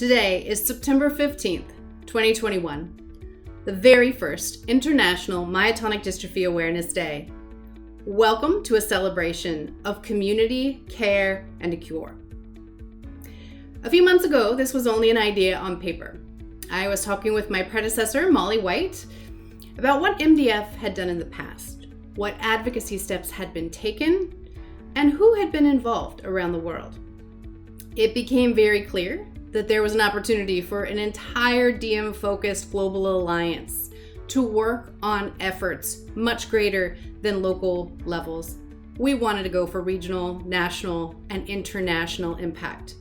Today is September 15th, 2021, the very first International Myotonic Dystrophy Awareness Day. Welcome to a celebration of community, care, and a cure. A few months ago, this was only an idea on paper. I was talking with my predecessor, Molly White, about what MDF had done in the past, what advocacy steps had been taken, and who had been involved around the world. It became very clear that there was an opportunity for an entire DM-focused global alliance to work on efforts much greater than local levels. We wanted to go for regional, national, and international impact.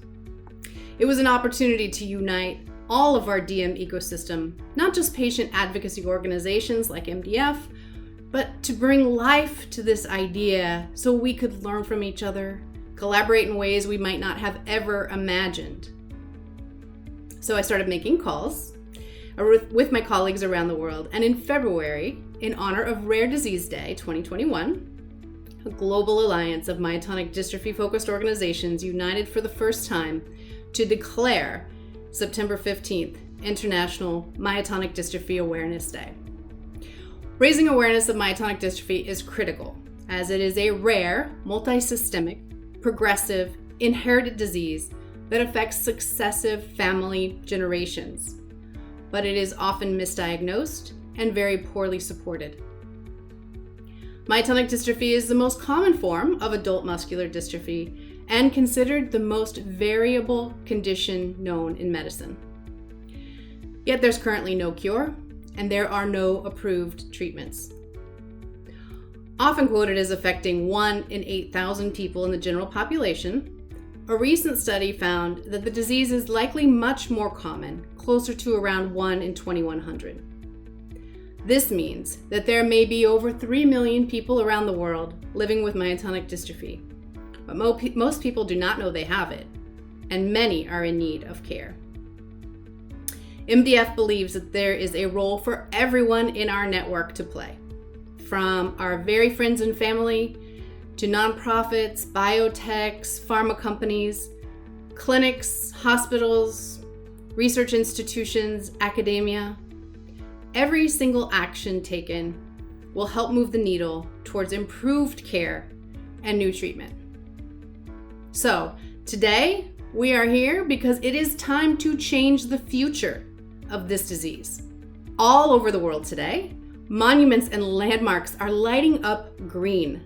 It was an opportunity to unite all of our DM ecosystem, not just patient advocacy organizations like MDF, but to bring life to this idea so we could learn from each other, collaborate in ways we might not have ever imagined. So I started making calls with my colleagues around the world, and in February, in honor of Rare Disease Day 2021, a global alliance of myotonic dystrophy-focused organizations united for the first time to declare September 15th International Myotonic Dystrophy Awareness Day. Raising awareness of myotonic dystrophy is critical, as it is a rare, multisystemic, progressive, inherited disease that affects successive family generations, but it is often misdiagnosed and very poorly supported. Myotonic dystrophy is the most common form of adult muscular dystrophy and considered the most variable condition known in medicine. Yet there's currently no cure, and there are no approved treatments. Often quoted as affecting 1 in 8,000 people in the general population, a recent study found that the disease is likely much more common, closer to around 1 in 2,100. This means that there may be over 3 million people around the world living with myotonic dystrophy, but most people do not know they have it, and many are in need of care. MDF believes that there is a role for everyone in our network to play, from our very friends and family to nonprofits, biotechs, pharma companies, clinics, hospitals, research institutions, academia. Every single action taken will help move the needle towards improved care and new treatment. So today we are here because it is time to change the future of this disease. All over the world today, monuments and landmarks are lighting up green.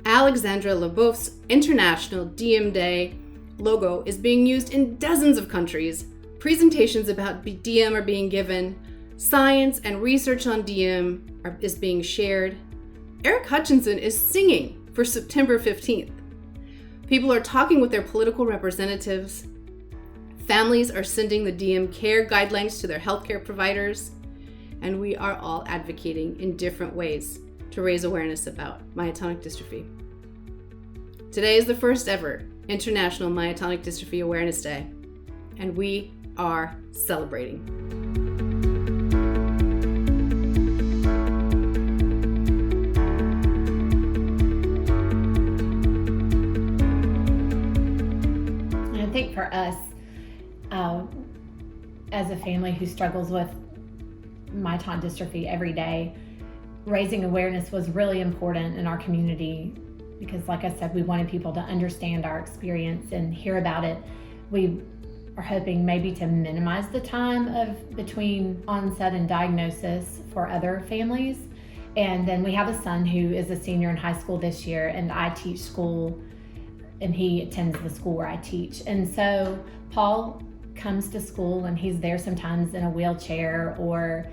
Alexandra Leboeuf's International DM Day logo is being used in dozens of countries. Presentations about DM are being given. Science and research on DM is being shared. Eric Hutchinson is singing for September 15th. People are talking with their political representatives. Families are sending the DM care guidelines to their healthcare providers. And we are all advocating in different ways to raise awareness about myotonic dystrophy. Today is the first ever International Myotonic Dystrophy Awareness Day, and we are celebrating. I think for us, as a family who struggles with myotonic dystrophy every day, raising awareness was really important in our community because, like I said, we wanted people to understand our experience and hear about it. We are hoping maybe to minimize the time between onset and diagnosis for other families. And then we have a son who is a senior in high school this year, and I teach school, and he attends the school where I teach. And so Paul comes to school, and he's there sometimes in a wheelchair, or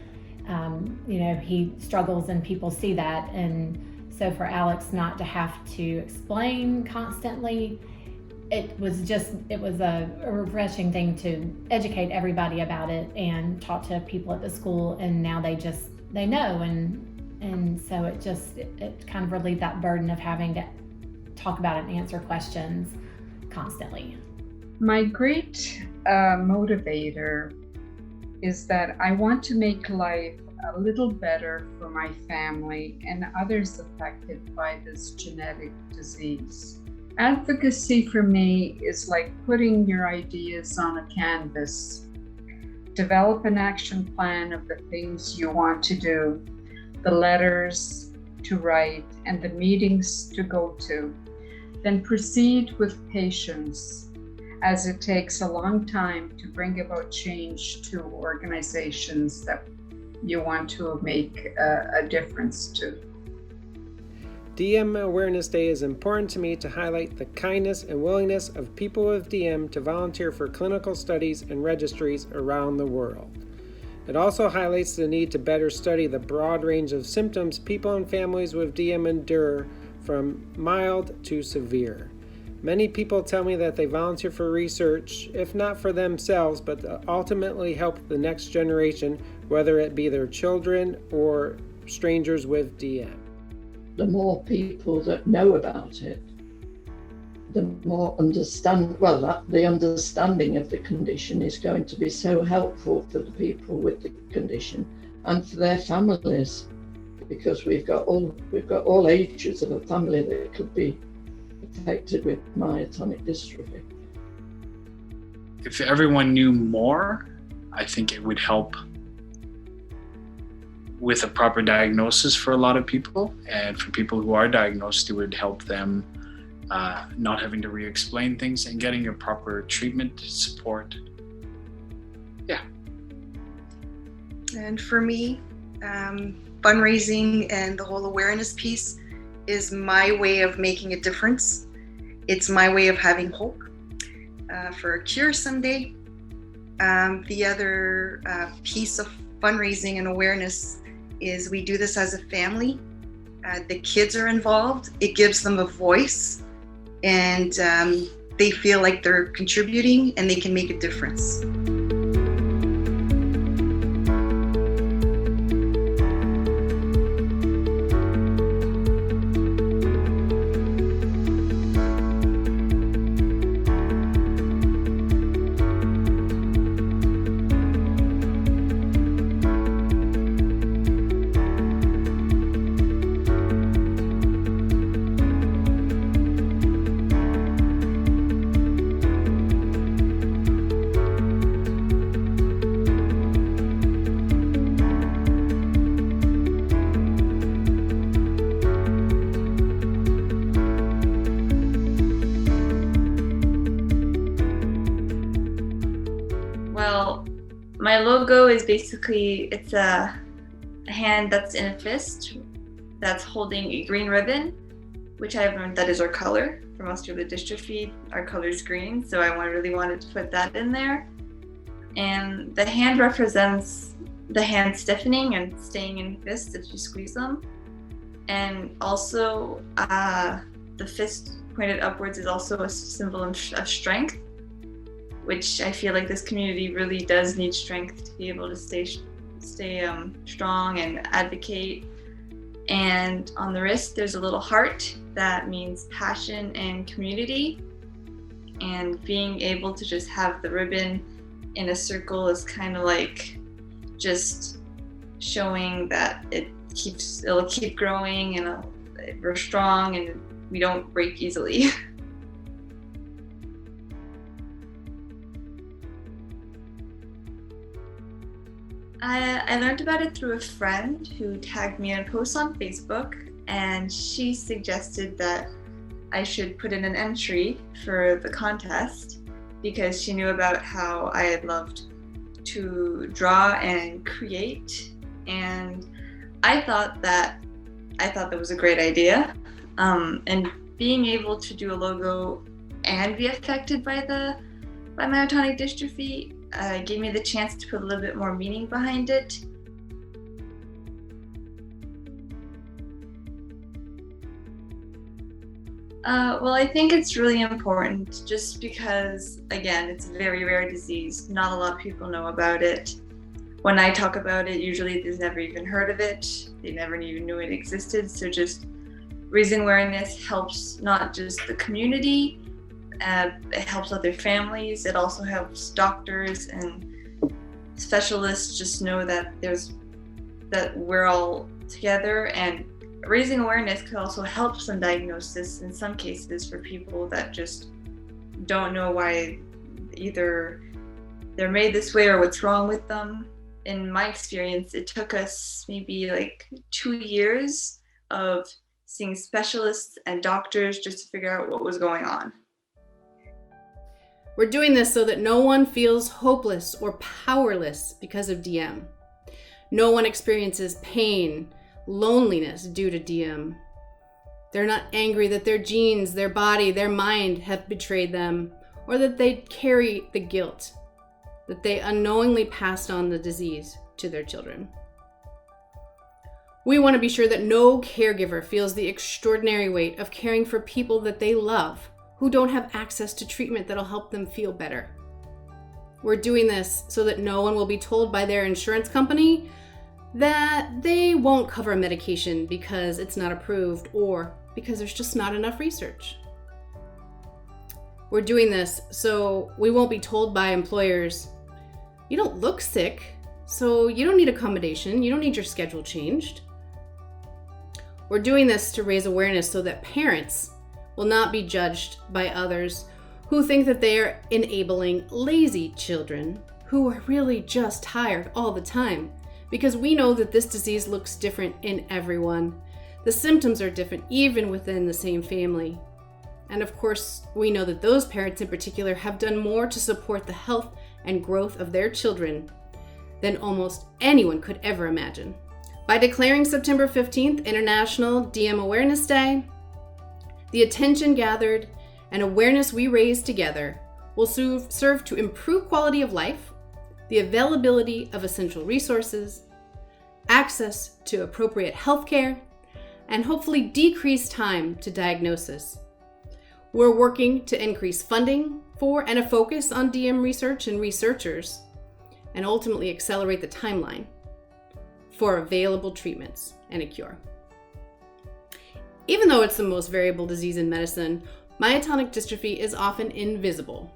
he struggles and people see that. And so for Alex not to have to explain constantly, it was a refreshing thing to educate everybody about it and talk to people at the school. And now they know. And so it kind of relieved that burden of having to talk about it and answer questions constantly. My great motivator is that I want to make life a little better for my family and others affected by this genetic disease. Advocacy for me is like putting your ideas on a canvas. Develop an action plan of the things you want to do, the letters to write, and the meetings to go to. Then proceed with patience, as it takes a long time to bring about change to organizations that you want to make a difference to. DM Awareness Day is important to me to highlight the kindness and willingness of people with DM to volunteer for clinical studies and registries around the world. It also highlights the need to better study the broad range of symptoms people and families with DM endure, from mild to severe. Many people tell me that they volunteer for research, if not for themselves, but to ultimately help the next generation, whether it be their children or strangers with DM. The more people that know about it, the more the understanding of the condition is going to be so helpful for the people with the condition and for their families, because we've got all ages of a family that could be affected with myotonic dystrophy. If everyone knew more, I think it would help with a proper diagnosis for a lot of people, and for people who are diagnosed, it would help them not having to re-explain things and getting a proper treatment support. Yeah. And for me, fundraising and the whole awareness piece is my way of making a difference. It's my way of having hope for a cure someday. The other piece of fundraising and awareness is we do this as a family. The kids are involved. It gives them a voice, and they feel like they're contributing and they can make a difference. Well, my logo is basically, it's a hand that's in a fist that's holding a green ribbon, which I've learned that is our color. For muscular dystrophy, our color is green, so I really wanted to put that in there. And the hand represents the hand stiffening and staying in fist if you squeeze them. And also the fist pointed upwards is also a symbol of strength, which I feel like this community really does need strength to be able to stay strong and advocate. And on the wrist, there's a little heart that means passion and community. And being able to just have the ribbon in a circle is kind of like just showing that it'll keep growing, and we're strong and we don't break easily. I learned about it through a friend who tagged me in a post on Facebook, and she suggested that I should put in an entry for the contest because she knew about how I had loved to draw and create, and I thought that was a great idea. And being able to do a logo and be affected by myotonic dystrophy gave me the chance to put a little bit more meaning behind it. Well, I think it's really important just because, again, it's a very rare disease. Not a lot of people know about it. When I talk about it, usually they've never even heard of it. They never even knew it existed. So just raising awareness helps not just the community, it helps other families. It also helps doctors and specialists just know that we're all together and raising awareness could also help some diagnosis in some cases for people that just don't know why either they're made this way or what's wrong with them. In my experience, it took us maybe like 2 years of seeing specialists and doctors just to figure out what was going on. We're doing this so that no one feels hopeless or powerless because of DM. No one experiences pain, loneliness due to DM. They're not angry that their genes, their body, their mind have betrayed them, or that they carry the guilt, that they unknowingly passed on the disease to their children. We want to be sure that no caregiver feels the extraordinary weight of caring for people that they love, who don't have access to treatment that'll help them feel better. We're doing this so that no one will be told by their insurance company that they won't cover a medication because it's not approved or because there's just not enough research. We're doing this so we won't be told by employers, you don't look sick, so you don't need accommodation, you don't need your schedule changed. We're doing this to raise awareness so that parents will not be judged by others who think that they are enabling lazy children who are really just tired all the time, because we know that this disease looks different in everyone. The symptoms are different even within the same family. And of course, we know that those parents in particular have done more to support the health and growth of their children than almost anyone could ever imagine. By declaring September 15th International DM Awareness Day, the attention gathered and awareness we raise together will serve to improve quality of life, the availability of essential resources, access to appropriate healthcare, and hopefully decrease time to diagnosis. We're working to increase funding for and a focus on DM research and researchers, and ultimately accelerate the timeline for available treatments and a cure. Even though it's the most variable disease in medicine, myotonic dystrophy is often invisible.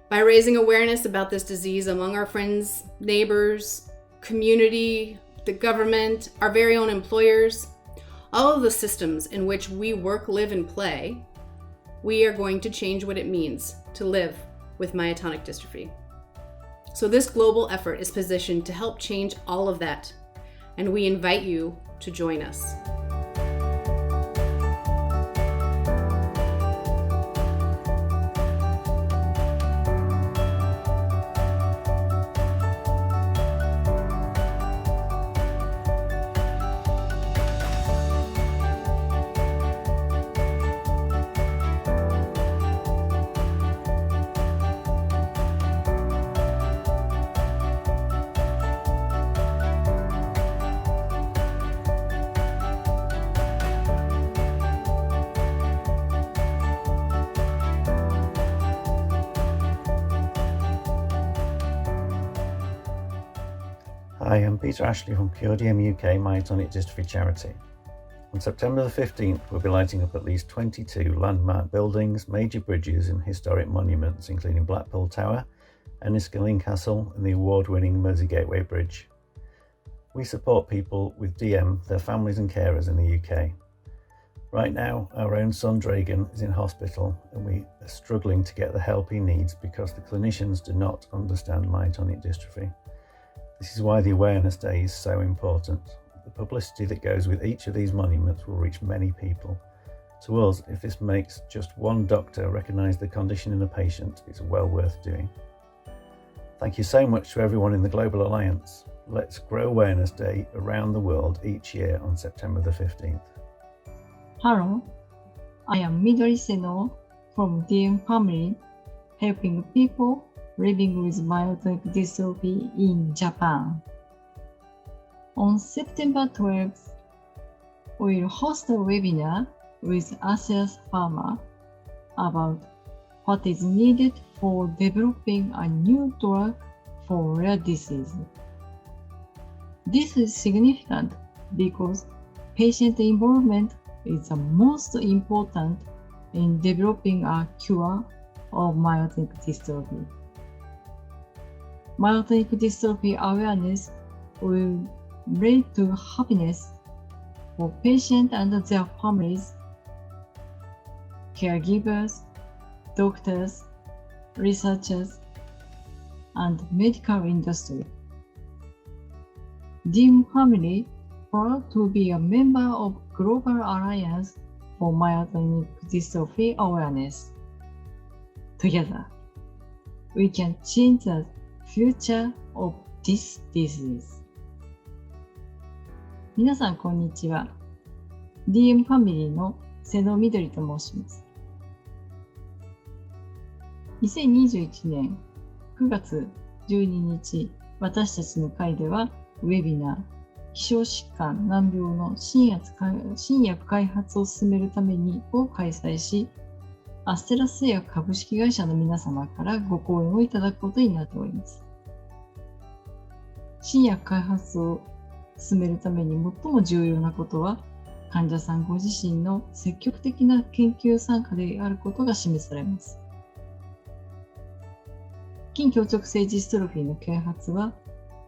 By raising awareness about this disease among our friends, neighbors, community, the government, our very own employers, all of the systems in which we work, live, and play, we are going to change what it means to live with myotonic dystrophy. So this global effort is positioned to help change all of that, and we invite you to join us. Hi, I'm Peter Ashley from CureDM UK Myotonic Dystrophy Charity. On September the 15th, we'll be lighting up at least 22 landmark buildings, major bridges and historic monuments, including Blackpool Tower, Enniskillen Castle and the award-winning Mersey Gateway Bridge. We support people with DM, their families and carers in the UK. Right now, our own son Dragan is in hospital and we are struggling to get the help he needs because the clinicians do not understand myotonic dystrophy. This is why the Awareness Day is so important. The publicity that goes with each of these monuments will reach many people. To us, if this makes just one doctor recognise the condition in a patient, it's well worth doing. Thank you so much to everyone in the Global Alliance. Let's grow Awareness Day around the world each year on September the 15th. Hello, I am Midori Seno from DM Family, helping people living with myotonic dystrophy in Japan. On September 12th, we'll host a webinar with Asia's Pharma about what is needed for developing a new drug for rare disease. This is significant because patient involvement is the most important in developing a cure of myotonic dystrophy. Myotonic dystrophy awareness will lead to happiness for patients and their families, caregivers, doctors, researchers, and medical industry. DIM family proud to be a member of Global Alliance for Myotonic Dystrophy Awareness. Together, we can change the future of this disease. 皆さんこんにちは。DM ファミリーの瀬野みどりと申します。2021年9月12日、私たちの会ではウェビナー、希少疾患難病の新薬開発を進めるためにを開催し、アステラス製薬株式会社の皆様からご講演をいただくことになっております。新薬開発を進めるために最も重要なことは、患者さんご自身の積極的な研究参加であることが示されます。筋強直性ジストロフィーの啓発は、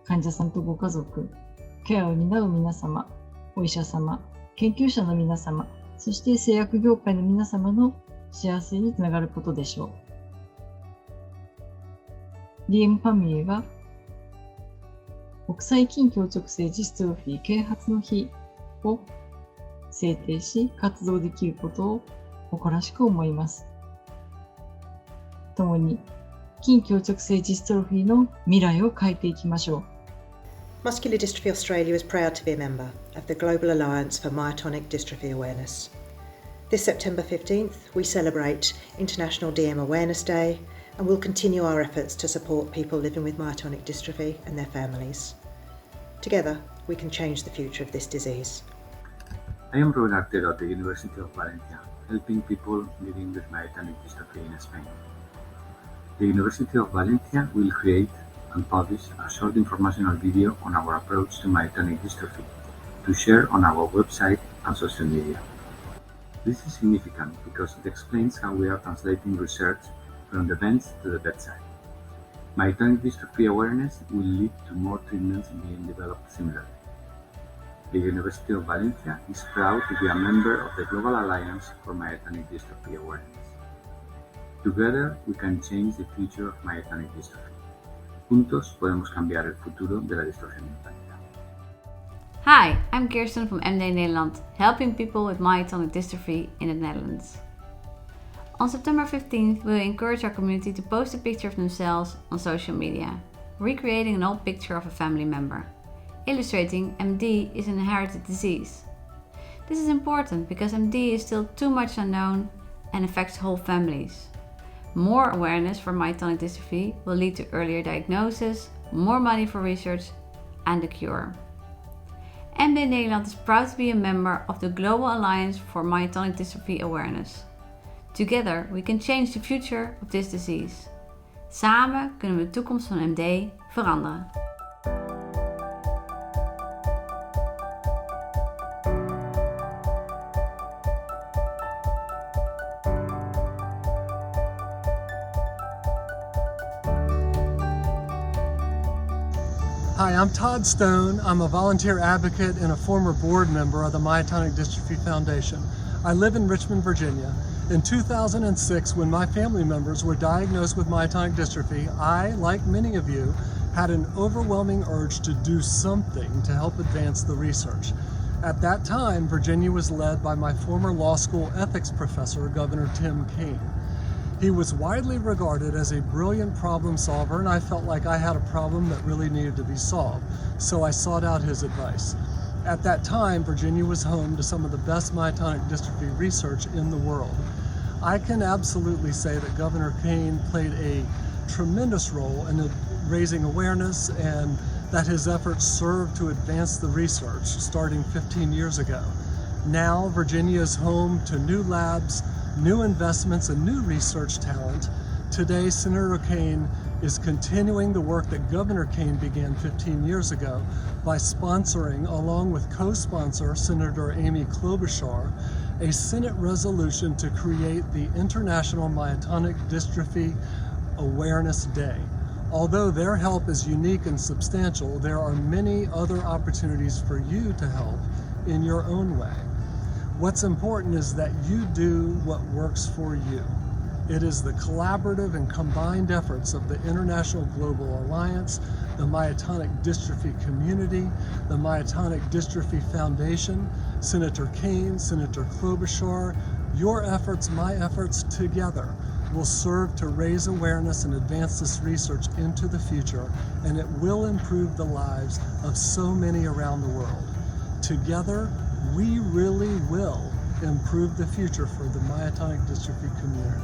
患者さんとご家族、ケアを担う皆様、お医者様、研究者の皆様、そして製薬業界の皆様の幸せにつながることでしょう。DM ファミリーは、国際筋強直性ジストロフィー啓発の日を制定し、活動できることを誇らしく思います。共に、筋強直性ジストロフィーの未来を変えていきましょう。Muscular Dystrophy Australia is proud to be a member of the Global Alliance for Myotonic Dystrophy Awareness. This September 15th, we celebrate International DM Awareness Day and will continue our efforts to support people living with myotonic dystrophy and their families. Together, we can change the future of this disease. I am Ruben Artero at the University of Valencia, helping people living with myotonic dystrophy in Spain. The University of Valencia will create and publish a short informational video on our approach to myotonic dystrophy to share on our website and social media. This is significant because it explains how we are translating research from the bench to the bedside. Myotonic dystrophy awareness will lead to more treatments being developed similarly. The University of Valencia is proud to be a member of the Global Alliance for Myotonic Dystrophy Awareness. Together, we can change the future of myotonic dystrophy. Juntos podemos cambiar el futuro de la distrofia miotánica. Hi, I'm Kirsten from MD Nederland, helping people with myotonic dystrophy in the Netherlands. On September 15th, we'll encourage our community to post a picture of themselves on social media, recreating an old picture of a family member, illustrating MD is an inherited disease. This is important because MD is still too much unknown and affects whole families. More awareness for myotonic dystrophy will lead to earlier diagnosis, more money for research, and a cure. MD Nederland is proud to be a member of the Global Alliance for Myotonic Dystrophy Awareness. Together, we can change the future of this disease. Samen kunnen we de toekomst van MD veranderen. Hi, I'm Todd Stone. I'm a volunteer advocate and a former board member of the Myotonic Dystrophy Foundation. I live in Richmond, Virginia. In 2006, when my family members were diagnosed with myotonic dystrophy, I, like many of you, had an overwhelming urge to do something to help advance the research. At that time, Virginia was led by my former law school ethics professor, Governor Tim Kaine. He was widely regarded as a brilliant problem solver, and I felt like I had a problem that really needed to be solved, so I sought out his advice. At that time, Virginia was home to some of the best myotonic dystrophy research in the world. I can absolutely say that Governor Kaine played a tremendous role in raising awareness and that his efforts served to advance the research starting 15 years ago. Now, Virginia is home to new labs, new investments, and new research talent. Today, Senator Kaine is continuing the work that Governor Kaine began 15 years ago by sponsoring, along with co-sponsor Senator Amy Klobuchar, a Senate resolution to create the International Myotonic Dystrophy Awareness Day. Although their help is unique and substantial, there are many other opportunities for you to help in your own way. What's important is that you do what works for you. It is the collaborative and combined efforts of the International Global Alliance, the Myotonic Dystrophy Community, the Myotonic Dystrophy Foundation, Senator Kaine, Senator Klobuchar. Your efforts, my efforts together will serve to raise awareness and advance this research into the future, and it will improve the lives of so many around the world. Together, we really will improve the future for the myotonic dystrophy community.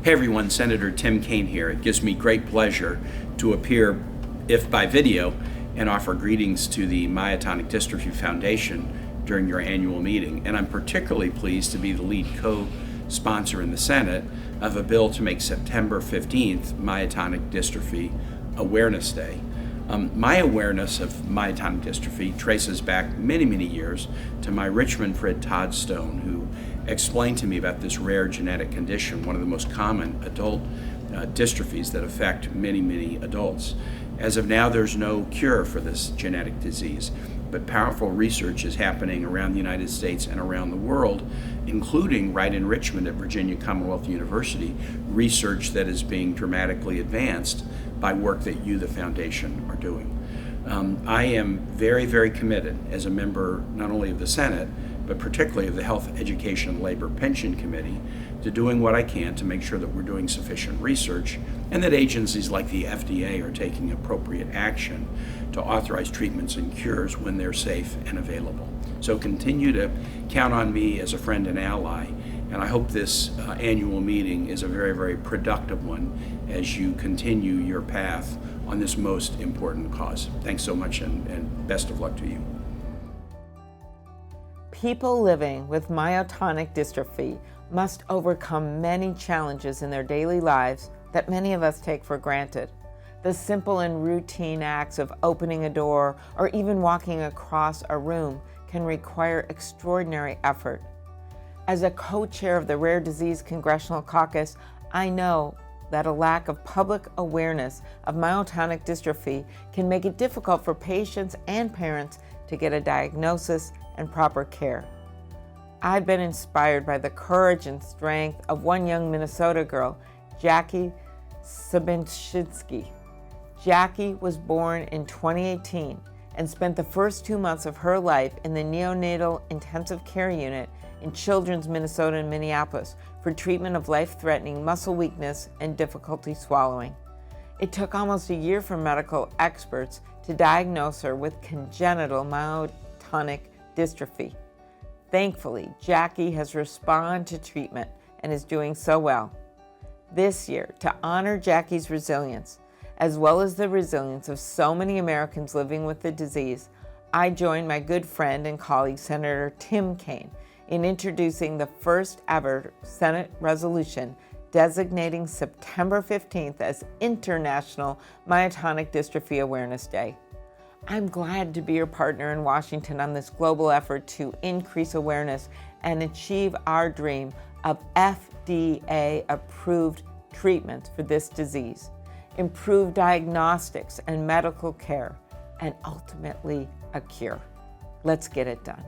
Hey everyone, Senator Tim Kaine here. It gives me great pleasure to appear, if by video, and offer greetings to the Myotonic Dystrophy Foundation during your annual meeting. And I'm particularly pleased to be the lead co-sponsor in the Senate of a bill to make September 15th Myotonic Dystrophy Awareness Day. My awareness of myotonic dystrophy traces back many, many years to my Richmond friend Todd Stone, who explained to me about this rare genetic condition, one of the most common adult dystrophies that affect many, many adults. As of now, there's no cure for this genetic disease, but powerful research is happening around the United States and around the world, including right in Richmond at Virginia Commonwealth University, research that is being dramatically advanced by work that you, the foundation, are doing. I am very, very committed as a member not only of the Senate, but particularly of the Health, Education, and Labor Pension Committee, to doing what I can to make sure that we're doing sufficient research and that agencies like the FDA are taking appropriate action to authorize treatments and cures when they're safe and available. So continue to count on me as a friend and ally, and I hope this annual meeting is a very, very productive one as you continue your path on this most important cause. Thanks so much, and best of luck to you. People living with myotonic dystrophy must overcome many challenges in their daily lives that many of us take for granted. The simple and routine acts of opening a door or even walking across a room can require extraordinary effort. As a co-chair of the Rare Disease Congressional Caucus, I know that a lack of public awareness of myotonic dystrophy can make it difficult for patients and parents to get a diagnosis and proper care. I've been inspired by the courage and strength of one young Minnesota girl, Jackie Sabinshinsky. Jackie was born in 2018 and spent the first 2 months of her life in the neonatal intensive care unit in Children's Minnesota and Minneapolis for treatment of life-threatening muscle weakness and difficulty swallowing. It took almost a year for medical experts to diagnose her with congenital myotonic dystrophy. Thankfully, Jackie has responded to treatment and is doing so well. This year, to honor Jackie's resilience, as well as the resilience of so many Americans living with the disease, I joined my good friend and colleague, Senator Tim Kaine, in introducing the first ever Senate resolution designating September 15th as International Myotonic Dystrophy Awareness Day. I'm glad to be your partner in Washington on this global effort to increase awareness and achieve our dream of FDA-approved treatments for this disease, improve diagnostics and medical care, and ultimately a cure. Let's get it done.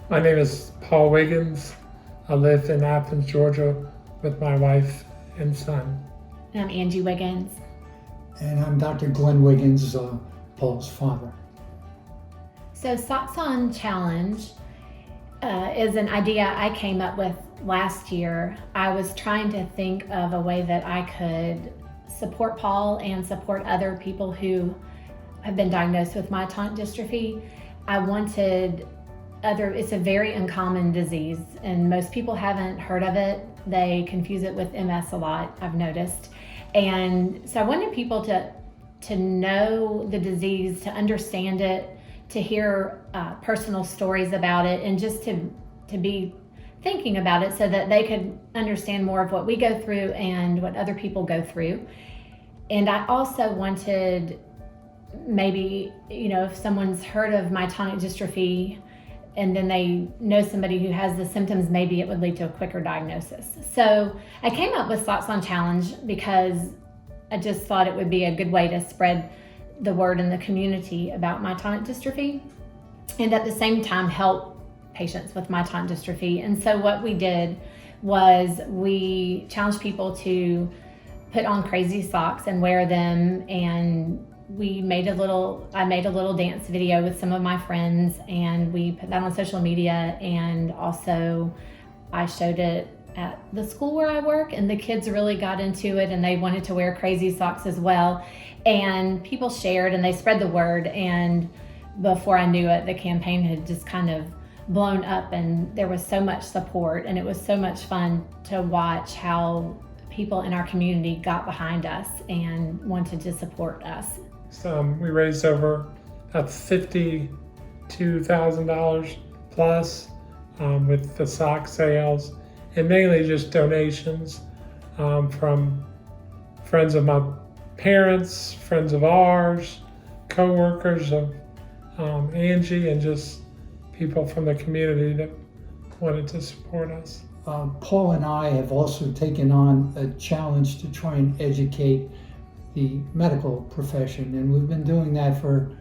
My name is Paul Wiggins. I live in Athens, Georgia with my wife and son. And I'm Angie Wiggins. And I'm Dr. Glenn Wiggins, Paul's father. So Socks On Challenge is an idea I came up with last year. I was trying to think of a way that I could support Paul and support other people who have been diagnosed with myotonic dystrophy. I wanted it's a very uncommon disease and most people haven't heard of it. They confuse it with MS a lot, I've noticed. And so I wanted people to know the disease, to understand it, to hear personal stories about it, and just to be thinking about it so that they could understand more of what we go through and what other people go through. And I also wanted, maybe, if someone's heard of myotonic dystrophy and then they know somebody who has the symptoms, maybe it would lead to a quicker diagnosis. So I came up with Socks on Challenge because I just thought it would be a good way to spread the word in the community about myotonic dystrophy and at the same time help patients with myotonic dystrophy. And so what we did was we challenged people to put on crazy socks and wear them, and I made a little dance video with some of my friends, and we put that on social media, and also I showed it at the school where I work, and the kids really got into it and they wanted to wear crazy socks as well, and people shared and they spread the word, and before I knew it, the campaign had just kind of blown up, and there was so much support, and it was so much fun to watch how people in our community got behind us and wanted to support us. So we raised over $52,000 plus with the sock sales, and mainly just donations from friends of my parents, friends of ours, co-workers of Angie, and just people from the community that wanted to support us. Paul and I have also taken on a challenge to try and educate the medical profession, and we've been doing that for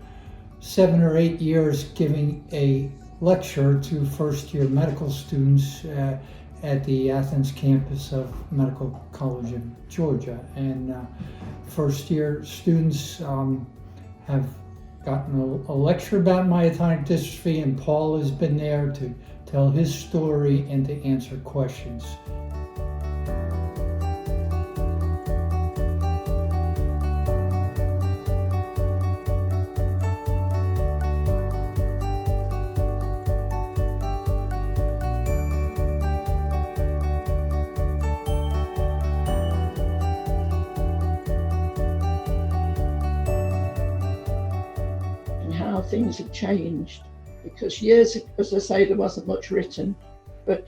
7 or 8 years, giving a lecture to first-year medical students at the Athens campus of Medical College of Georgia. And first-year students have gotten a lecture about myotonic dystrophy, and Paul has been there to tell his story and to answer questions. And how things have changed. Because years, as I say, there wasn't much written, but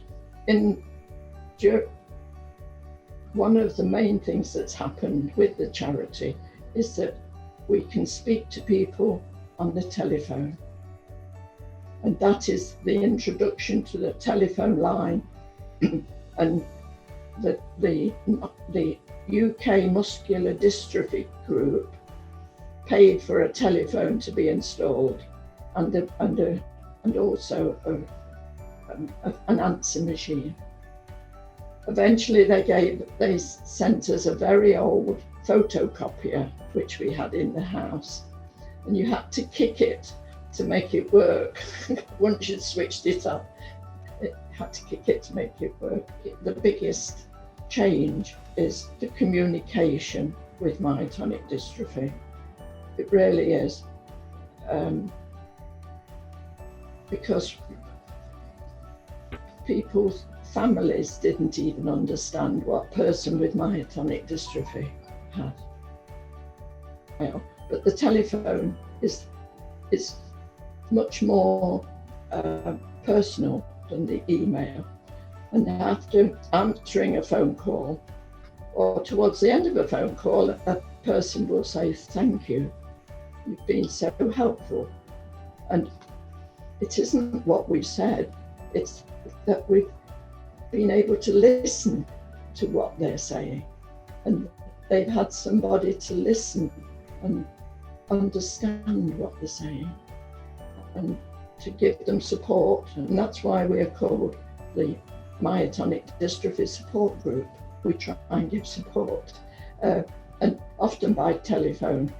one of the main things that's happened with the charity is that we can speak to people on the telephone. And that is the introduction to the telephone line. And the UK Muscular Dystrophy Group paid for a telephone to be installed, and also an answer machine. Eventually they sent us a very old photocopier, which we had in the house, and you had to kick it to make it work. Once you'd switched it up, it had to kick it to make it work. The biggest change is the communication with myotonic dystrophy. It really is. Because people's families didn't even understand what a person with myotonic dystrophy had. But the telephone is much more personal than the email. And after answering a phone call, or towards the end of a phone call, a person will say, "Thank you, you've been so helpful." And it isn't what we said, it's that we've been able to listen to what they're saying. And they've had somebody to listen and understand what they're saying and to give them support. And that's why we are called the Myotonic Dystrophy Support Group. We try and give support, and often by telephone,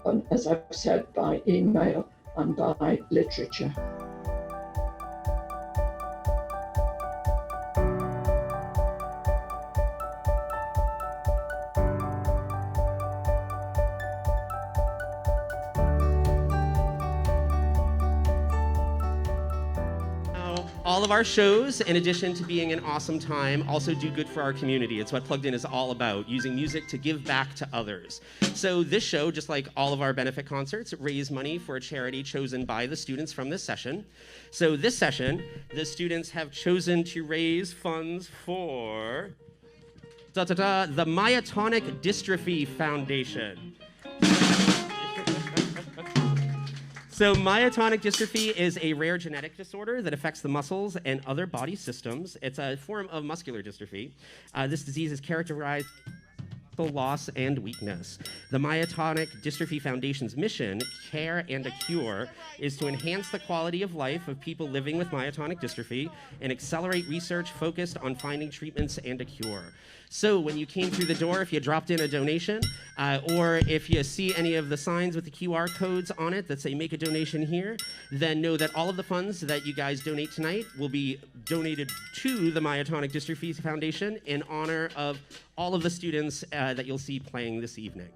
and as I've said, by email and by literature. All of our shows, in addition to being an awesome time, also do good for our community. It's what Plugged In is all about, using music to give back to others. So this show, just like all of our benefit concerts, raise money for a charity chosen by the students from this session. So this session, the students have chosen to raise funds for the Myotonic Dystrophy Foundation. So myotonic dystrophy is a rare genetic disorder that affects the muscles and other body systems. It's a form of muscular dystrophy. This disease is characterized by loss and weakness. The Myotonic Dystrophy Foundation's mission, Care and a Cure, is to enhance the quality of life of people living with myotonic dystrophy and accelerate research focused on finding treatments and a cure. So when you came through the door, if you dropped in a donation, or if you see any of the signs with the QR codes on it that say make a donation here, then know that all of the funds that you guys donate tonight will be donated to the Myotonic Dystrophy Foundation in honor of all of the students that you'll see playing this evening.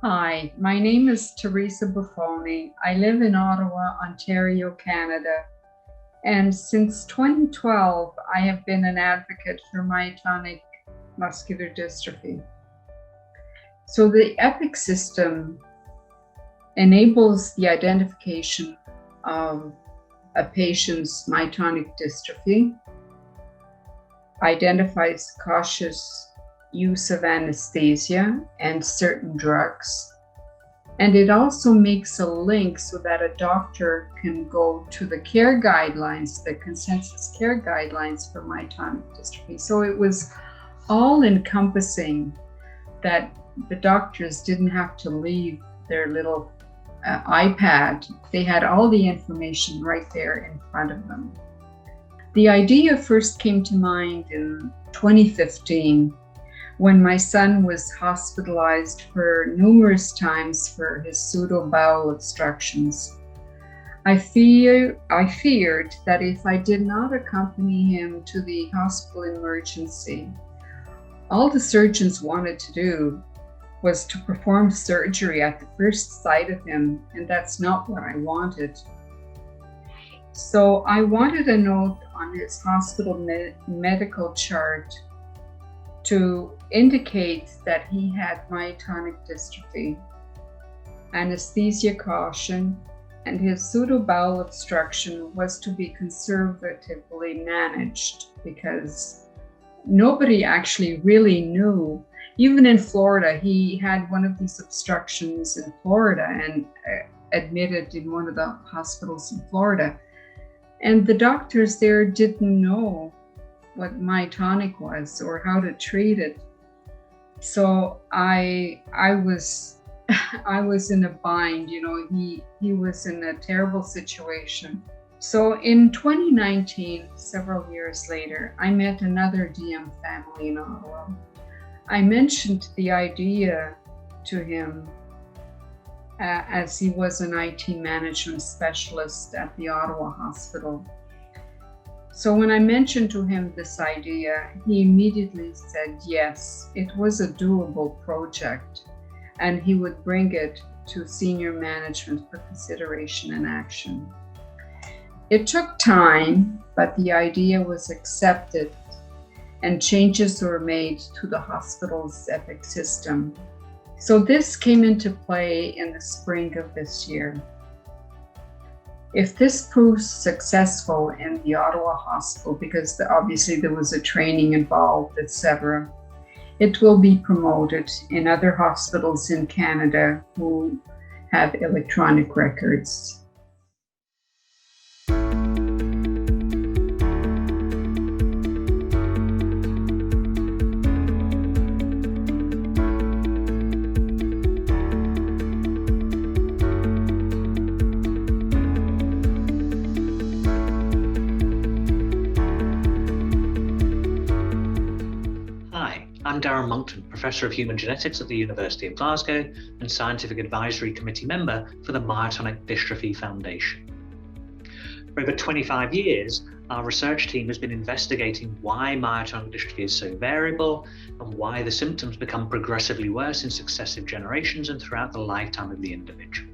Hi, my name is Teresa Buffoni. I live in Ottawa, Ontario, Canada. And since 2012, I have been an advocate for myotonic muscular dystrophy. So the EPIC system enables the identification of a patient's myotonic dystrophy, identifies cautious use of anesthesia and certain drugs, and it also makes a link so that a doctor can go to the care guidelines, the consensus care guidelines for myotonic dystrophy. So it was all encompassing, that the doctors didn't have to leave their little iPad. They had all the information right there in front of them. The idea first came to mind in 2015 when my son was hospitalized for numerous times for his pseudo bowel obstructions. I feared that if I did not accompany him to the hospital emergency, all the surgeons wanted to do was to perform surgery at the first sight of him, and that's not what I wanted. So I wanted a note on his hospital medical chart to indicate that he had myotonic dystrophy, anesthesia caution, and his pseudo bowel obstruction was to be conservatively managed because nobody actually really knew. Even in Florida, he had one of these obstructions in Florida and admitted in one of the hospitals in Florida. And the doctors there didn't know what myotonic was or how to treat it. So I was in a bind, you know, he was in a terrible situation. So in 2019, several years later, I met another DM family in Ottawa. I mentioned the idea to him as he was an IT management specialist at the Ottawa hospital. So when I mentioned to him this idea, he immediately said yes, it was a doable project, and he would bring it to senior management for consideration and action. It took time, but the idea was accepted and changes were made to the hospital's EPIC system. So this came into play in the spring of this year. If this proves successful in the Ottawa hospital, because obviously there was a training involved, etc., it will be promoted in other hospitals in Canada who have electronic records. I'm Darren Monkton, Professor of Human Genetics at the University of Glasgow and Scientific Advisory Committee member for the Myotonic Dystrophy Foundation. For over 25 years, our research team has been investigating why myotonic dystrophy is so variable and why the symptoms become progressively worse in successive generations and throughout the lifetime of the individual.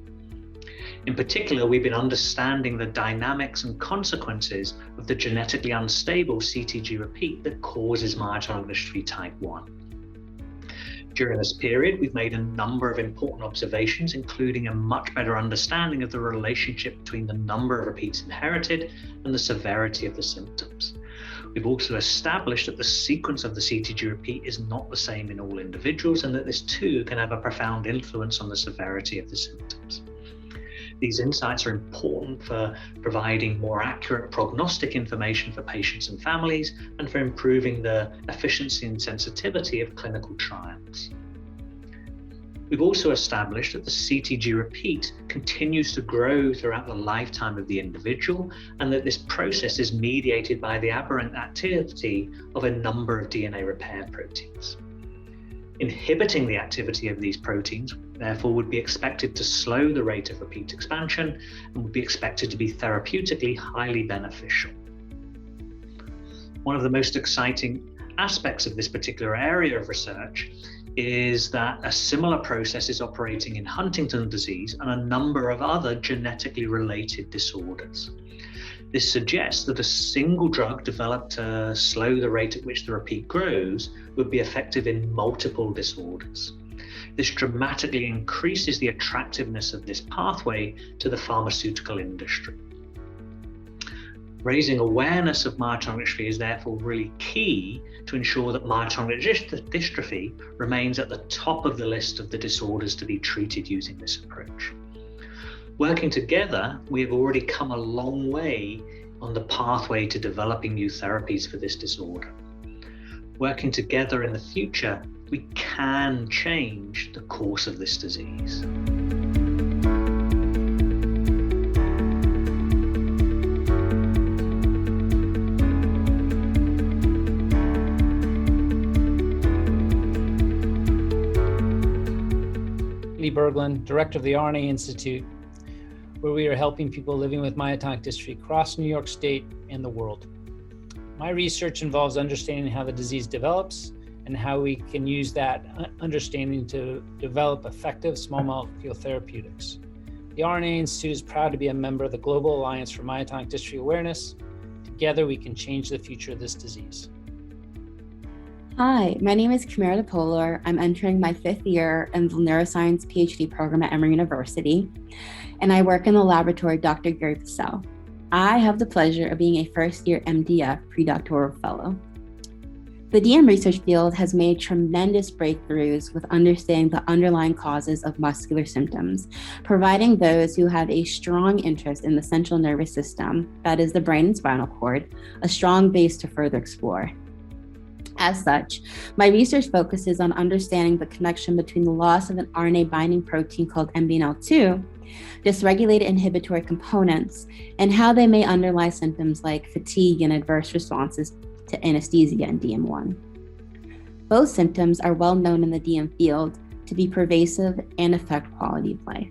In particular, we've been understanding the dynamics and consequences of the genetically unstable CTG repeat that causes myotonic dystrophy type 1. During this period, we've made a number of important observations, including a much better understanding of the relationship between the number of repeats inherited and the severity of the symptoms. We've also established that the sequence of the CTG repeat is not the same in all individuals, and that this too can have a profound influence on the severity of the symptoms. These insights are important for providing more accurate prognostic information for patients and families, and for improving the efficiency and sensitivity of clinical trials. We've also established that the CTG repeat continues to grow throughout the lifetime of the individual, and that this process is mediated by the aberrant activity of a number of DNA repair proteins. Inhibiting the activity of these proteins, therefore, would be expected to slow the rate of repeat expansion and would be expected to be therapeutically highly beneficial. One of the most exciting aspects of this particular area of research is that a similar process is operating in Huntington's disease and a number of other genetically related disorders. This suggests that a single drug developed to slow the rate at which the repeat grows would be effective in multiple disorders. This dramatically increases the attractiveness of this pathway to the pharmaceutical industry. Raising awareness of myotonic dystrophy is therefore really key to ensure that myotonic dystrophy remains at the top of the list of the disorders to be treated using this approach. Working together, we have already come a long way on the pathway to developing new therapies for this disorder. Working together in the future, we can change the course of this disease. Berglund, director of the RNA Institute, where we are helping people living with myotonic dystrophy across New York State and the world. My research involves understanding how the disease develops and how we can use that understanding to develop effective small molecule therapeutics. The RNA Institute is proud to be a member of the Global Alliance for Myotonic Dystrophy Awareness. Together, we can change the future of this disease. Hi, my name is Camara DePolar. I'm entering my 5th year in the neuroscience PhD program at Emory University, and I work in the laboratory of Dr. Gary Purcell. I have the pleasure of being a first-year MDF pre-doctoral fellow. The DM research field has made tremendous breakthroughs with understanding the underlying causes of muscular symptoms, providing those who have a strong interest in the central nervous system, that is the brain and spinal cord, a strong base to further explore. As such, my research focuses on understanding the connection between the loss of an RNA binding protein called MBNL2, dysregulated inhibitory components, and how they may underlie symptoms like fatigue and adverse responses to anesthesia in DM1. Both symptoms are well known in the DM field to be pervasive and affect quality of life.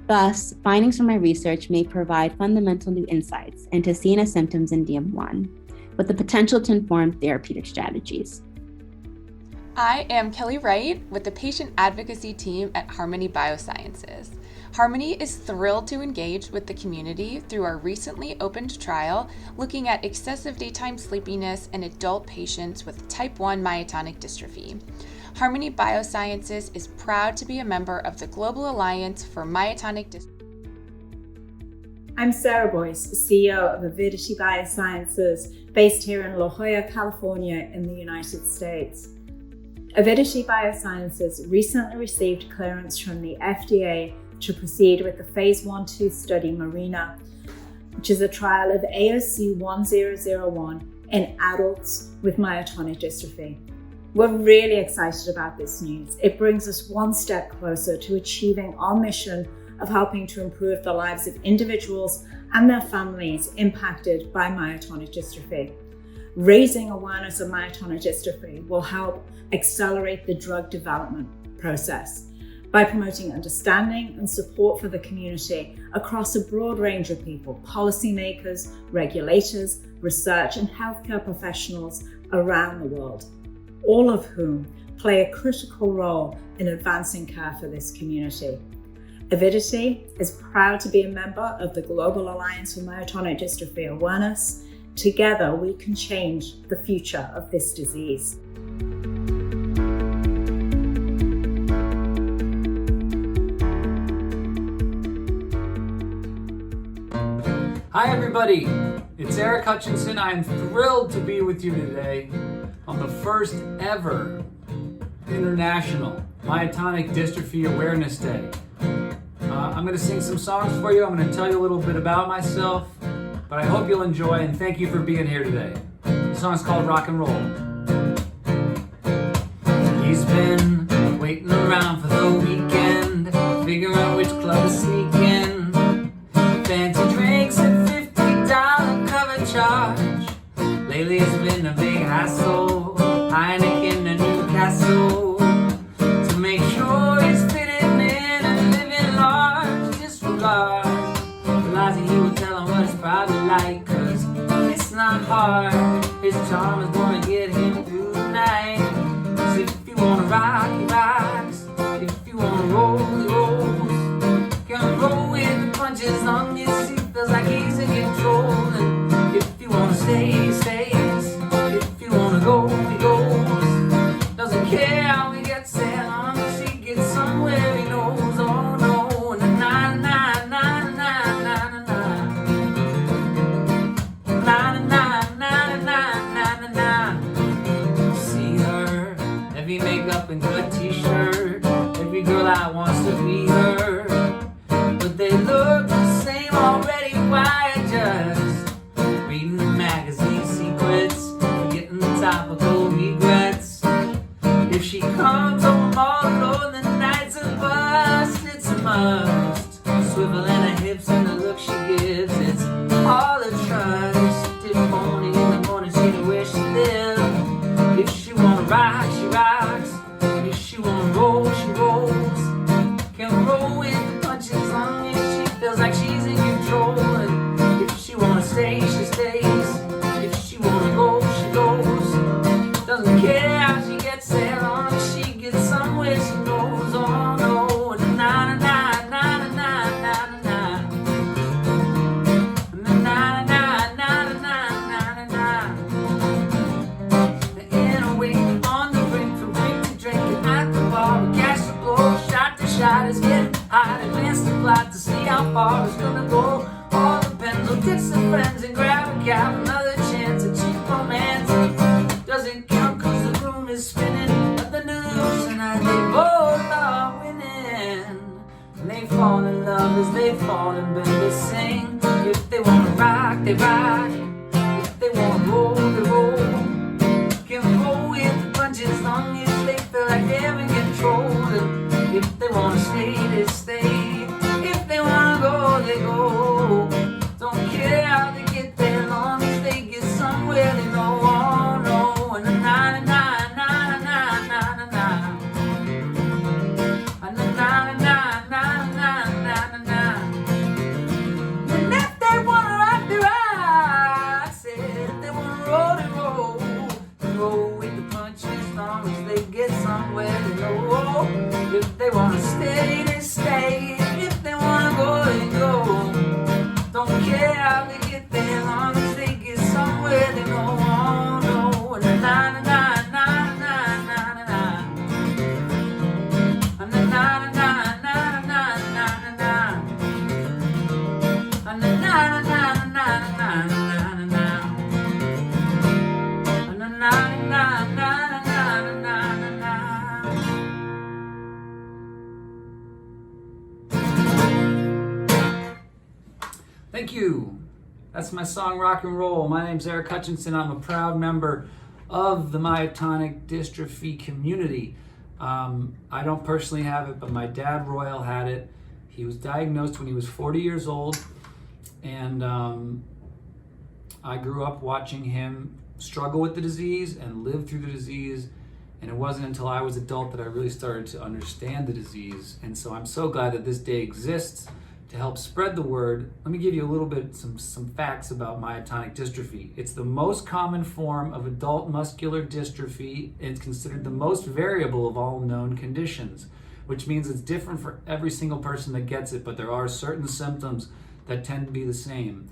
Thus, findings from my research may provide fundamental new insights into CNS symptoms in DM1, with the potential to inform therapeutic strategies. I am Kelly Wright with the patient advocacy team at Harmony Biosciences. Harmony is thrilled to engage with the community through our recently opened trial looking at excessive daytime sleepiness in adult patients with type 1 myotonic dystrophy. Harmony Biosciences is proud to be a member of the Global Alliance for Myotonic Dystrophy. I'm Sarah Boyce, CEO of Avidity Biosciences, based here in La Jolla, California, in the United States. Avidity Biosciences recently received clearance from the FDA to proceed with the phase 1/2 study MARINA, which is a trial of AOC 1001 in adults with myotonic dystrophy. We're really excited about this news. It brings us one step closer to achieving our mission of helping to improve the lives of individuals and their families impacted by myotonic dystrophy. Raising awareness of myotonic dystrophy will help accelerate the drug development process by promoting understanding and support for the community across a broad range of people, policymakers, regulators, research, and healthcare professionals around the world, all of whom play a critical role in advancing care for this community. Avidity is proud to be a member of the Global Alliance for Myotonic Dystrophy Awareness. Together, we can change the future of this disease. Hi everybody! It's Eric Hutchinson. I am thrilled to be with you today on the first ever International Myotonic Dystrophy Awareness Day. I'm going to sing some songs for you. I'm going to tell you a little bit about myself, but I hope you'll enjoy, and thank you for being here today. The song's called Rock and Roll. He's been waiting around for the weekend, figuring out which club to sneak in. Fancy drinks and $50 cover charge. Lately it's been a big hassle, Heineken and Newcastle, to make sure he's fitting in and living large. Disregard the lies that he would tell him what it's probably like, cause it's not hard. His charm is gonna get him through the night. Cause if you wanna rock, he rocks. If you wanna roll, he rolls. Can roll with the punches as long as he feels like he's in control. And if you wanna stay, he stays. If you wanna go, he goes. Doesn't care how he gets there, as long as he gets somewhere he knows. Oh no, na na na na na na na na na na na na na. See her, heavy makeup and good t-shirt. Every girl out wants to be her, but they look the same already. Why just reading the magazine secrets, getting the topical regrets? If she comes home all alone, the night's a bust. It's a must. Swivel in her hips and the look she gives, it's all a trust. If only in the morning she knew where she lived. If she wanna rock, she rocks. If she wanna roll, she rolls. Can roll with the punches as long as she feels like she's in control. And if she wanna stay, she stays. If she wanna go, she goes. Doesn't care how she gets there, as long as she gets somewhere she knows. Oh no, na na na na na na na na na na na na na. In a way, on the brink, from drink to drink, and at the bar, cash to blow, shot to shot, is getting hot. Advance the plot to see how far it's gonna go. All depends on ditch some friends and grab a cab, another chance at cheap romance. Doesn't count cause the room is spinning, nothing to lose tonight. They both are winning, and they fall in love as they fall in bed. They sing. If they wanna rock, they rock. If they wanna roll, they roll. Can roll with the punches as long as they feel like they're in control. And if they wanna stay, they stay. If they wanna go, they go. Don't care how they get there, as long as they get somewhere they know. Oh no, and na na na na na na na na na na na na na. And if they wanna rock, they rock. Said if they wanna roll, they roll. They roll with the punches as long as they get somewhere they know. If they wanna stay, they stay. If they wanna go, they go. Don't care how they get there, as long as they get somewhere they know. Oh no, na na na na na na na na na na na na na na na Thank you. That's my song, Rock and Roll. My name's Eric Hutchinson. I'm a proud member of the myotonic dystrophy community. I don't personally have it, but my dad, Royal, had it. He was diagnosed when he was 40 years old, and I grew up watching him struggle with the disease and live through the disease, and it wasn't until I was adult that I really started to understand the disease. And so I'm so glad that this day exists to help spread the word. Let me give you a little bit, some facts about myotonic dystrophy. It's the most common form of adult muscular dystrophy, and it's considered the most variable of all known conditions, which means it's different for every single person that gets it, but there are certain symptoms that tend to be the same.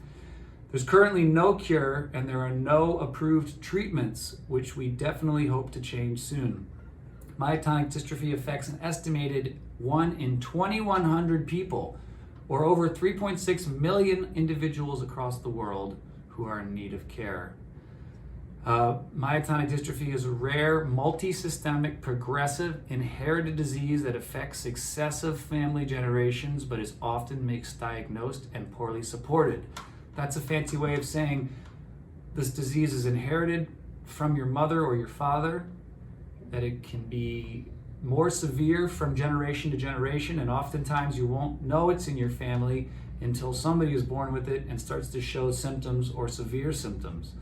There's currently no cure, and there are no approved treatments, which we definitely hope to change soon. Myotonic dystrophy affects an estimated 1 in 2,100 people, or over 3.6 million individuals across the world, who who are in need of care. Myotonic dystrophy is a rare, multi-systemic, progressive, inherited disease that affects successive family generations, but is often misdiagnosed and poorly supported. That's a fancy way of saying this disease is inherited from your mother or your father, that it can be more severe from generation to generation, and oftentimes you won't know it's in your family until somebody is born with it and starts to show symptoms or severe symptoms.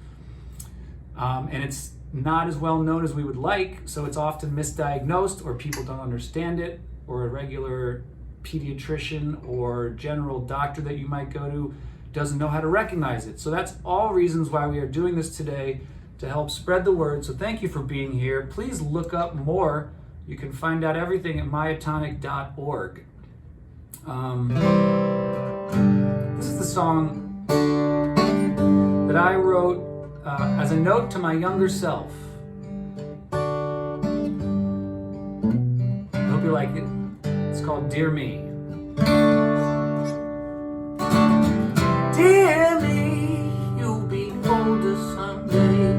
And it's not as well known as we would like, so it's often misdiagnosed, or people don't understand it, or a regular pediatrician or general doctor that you might go to doesn't know how to recognize it. So that's all reasons why we are doing this today, to help spread the word. So thank you for being here. Please look up more. You can find out everything at myotonic.org. This is the song that I wrote as a note to my younger self. I hope you like it. It's called Dear Me. Dear me, you'll be older someday.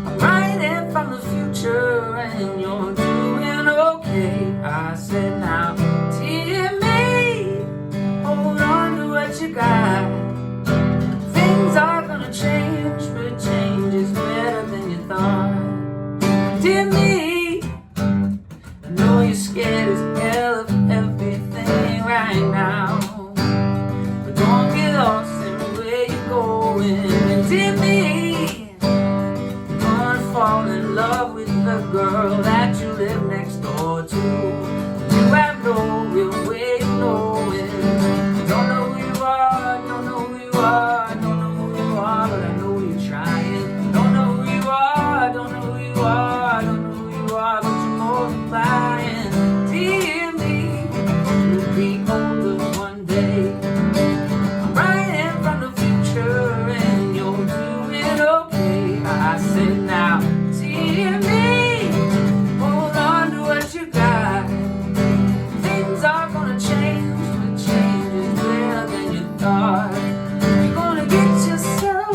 I'm writing from the future and you're doing okay. I said now, dear me, hold on to what you got. Things are gonna change, but change is better than you thought. Dear me, I know you're scared as hell of everything right now, but don't get lost in where you're going. And dear me, you're gonna fall in love with the girl that you live next door to. You have no real way of knowing. Don't know who you are, don't know who you are, don't know who you are, but I know you're trying. Don't know who you are, don't know who you are, don't know who you are, but you're multiplying. Dear me, you'll be older one day. I'm writing from the future and you're doing okay. I said now, dear me, hold on to what you got. Things are gonna change, but change is better than you thought. You're gonna get yourself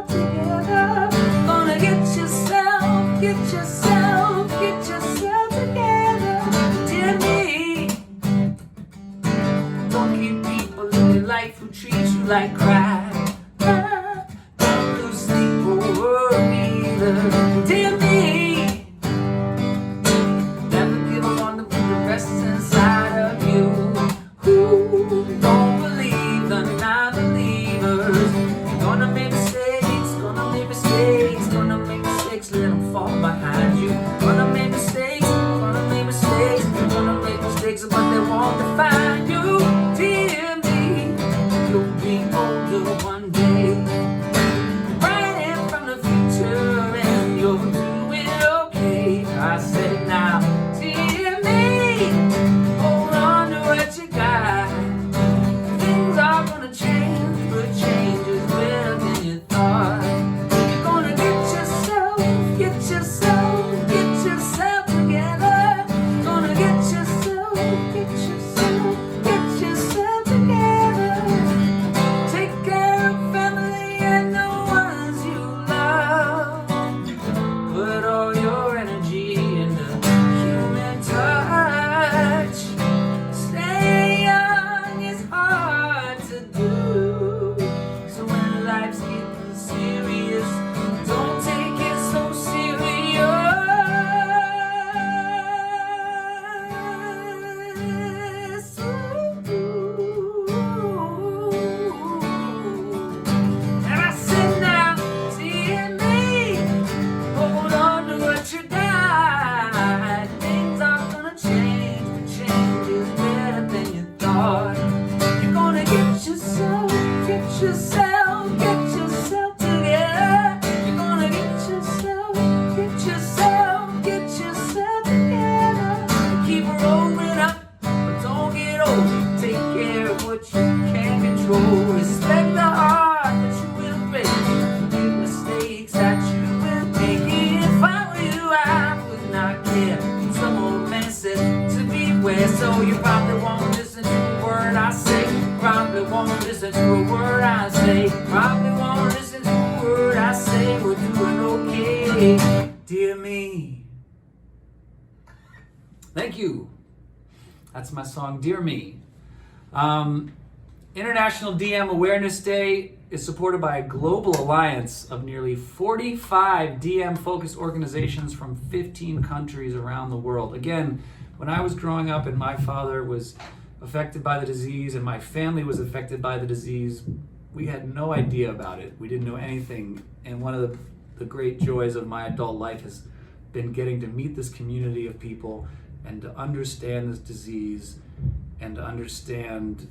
together. Gonna get yourself together. Dear me, don't keep people in your life who treat you like crap. Don't lose sleep or worry either. Dear me, never give up on the rest inside of you. Who don't believe the non-believers. You're gonna make mistakes, gonna make mistakes, gonna make mistakes, let them fall behind you. Gonna make mistakes, gonna make mistakes, gonna make mistakes, but they won't define you. Dear me, you'll be older one day. Writing from the future and you'll do say, dear me. Thank you. That's my song, Dear Me. International DM Awareness Day is supported by a global alliance of nearly 45 DM-focused organizations from 15 countries around the world. Again, when I was growing up and my father was affected by the disease and my family was affected by the disease, we had no idea about it. We didn't know anything. And one of the great joys of my adult life has been getting to meet this community of people and to understand this disease and to understand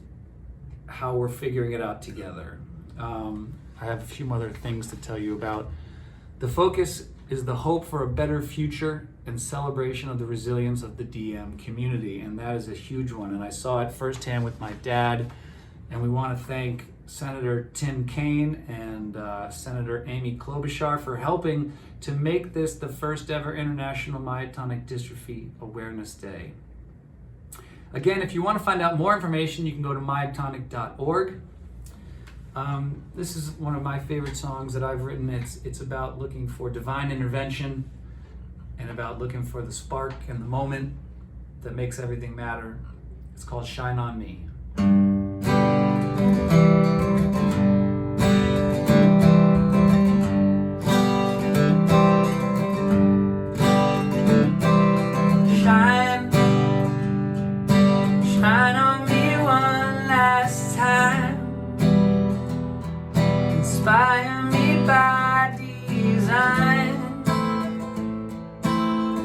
how we're figuring it out together. I have a few other things to tell you about. The focus is the hope for a better future and celebration of the resilience of the DM community, and that is a huge one. And I saw it firsthand with my dad, and we want to thank Senator Tim Kaine and Senator Amy Klobuchar for helping to make this the first ever International Myotonic Dystrophy Awareness Day. Again, if you want to find out more information, you can go to myotonic.org. This is one of my favorite songs that I've written. It's about looking for divine intervention and about looking for the spark and the moment that makes everything matter. It's called Shine On Me. Shine on me one last time. Inspire me by design.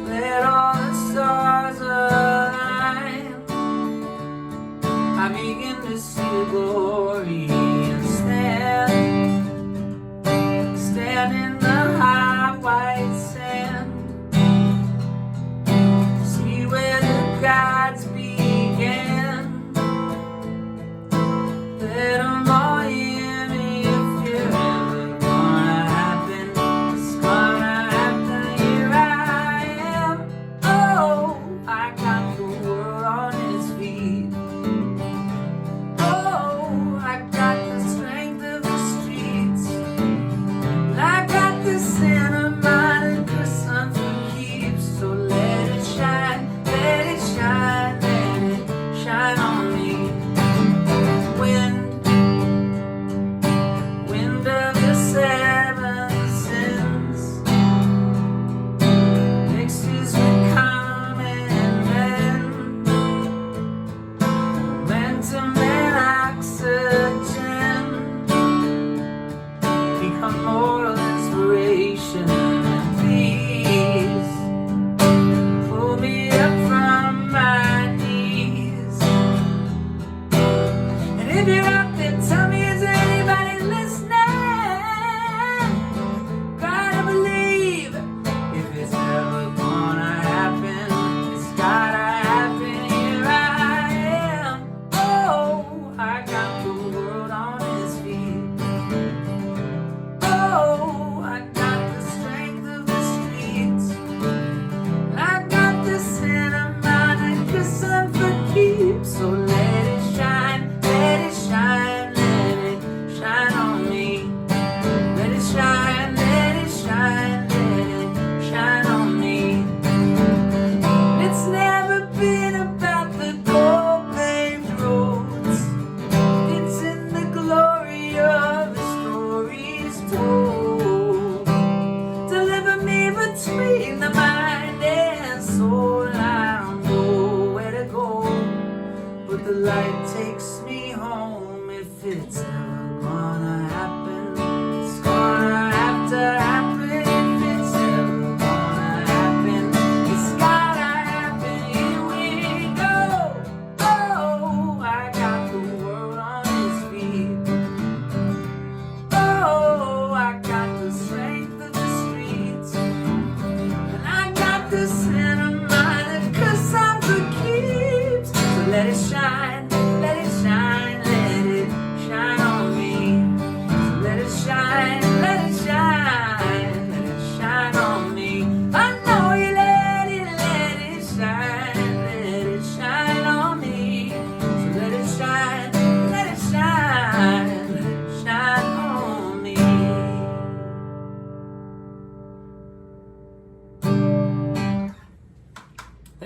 Let all the stars align. I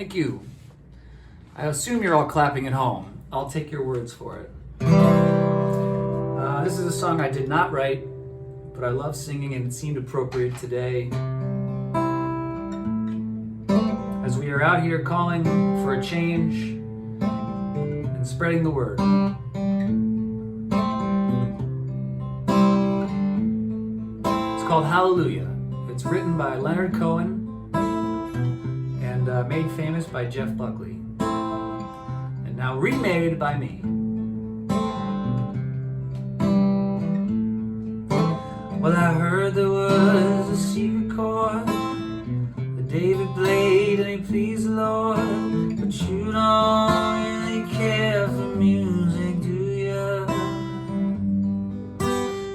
Thank you. I assume you're all clapping at home. I'll take your words for it. This is a song I did not write, but I love singing and it seemed appropriate today. As we are out here calling for a change and spreading the word. It's called Hallelujah. It's written by Leonard Cohen and made famous by Jeff Buckley. And now remade by me. Well, I heard there was a secret chord that David played and he pleased the Lord. But you don't really care for music, do you?